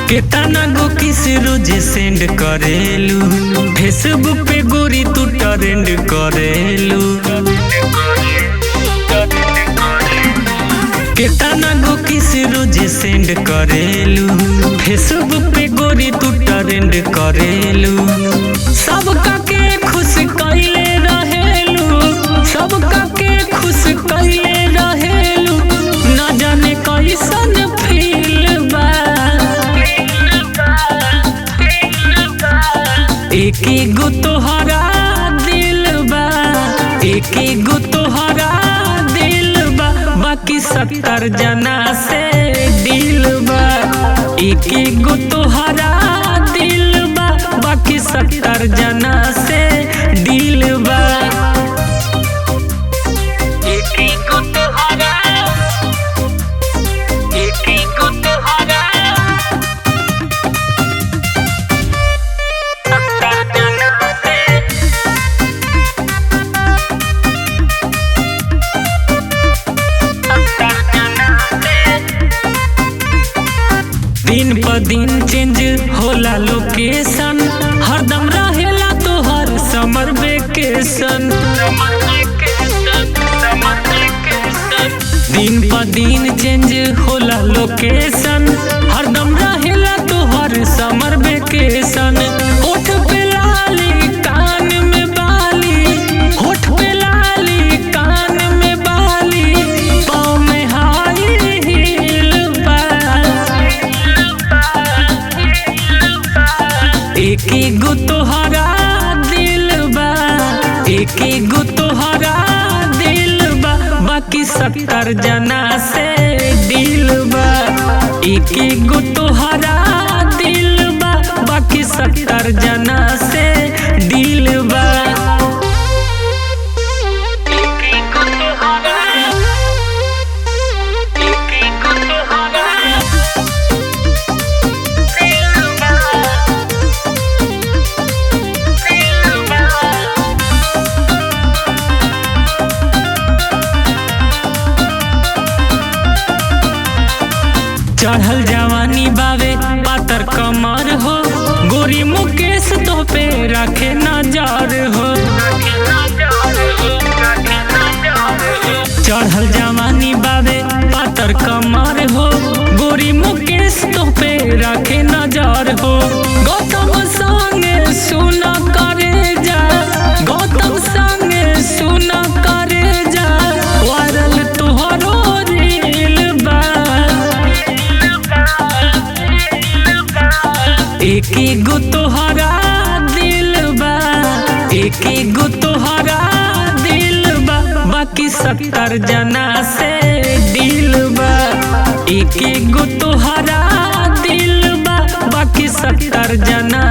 केतना गो किस रोज सेंड करेलू, फेसबुक पे गोरी तू ट्रेंड करेलू। केतना गो किस रोज सेंड करेलू, फेसबुक पे गोरी तू ट्रेंड करेलू। सबका के खुश कइले रहेलू, सबका के खुश कइले रहेलू। न जाने कैसन फील बा, एक गो तोहरा दिल बा, एक गो तोहरा दिल बा, बाकी 70 जना से दिल बा। एक गो तोहरा दिल बा, बाकी 70 जना से दिल बा। एक गो तोहरा, एक गो तोहरा दिन प दिन चेंज होला लोकेशन, हरदम रहेला तोहर समर वेकेशन। दिन प दिन चेंज होला लोकेशन, हरदम रहेला तोहर समर वेकेशन। होठ पे लाली कान में बाली, होठ पे लाली कान में बाली, पाँव में हाई हील बा। एक गो तोहरा दिल बा, एक गो तोहरा दिल बा, बाकी 70 जना से दिल बा। एक गो तोहरा दिल बा, बाकी 70 जना से दिल बा। एक गो तोहरा, एक गो तोहरा चढ़ल जवानी बावे पातर कमर हो, गोरी मुकेश तो पे रखे नजर हो। चढ़ल जवानी बावे पातर कमर हो, गोरी मुकेश तो पे रखे नजर हो। गौतम संगे सुना करे जा, गौतम संगे सुना करे जा, वायरल तोहरो रील बा। एक गो तोहरा दिल बा, एक गो तोहरा दिल बा, बाकी 70 जना से दिल बा। एक गो तोहरा दिल बा, बाकी 70 जना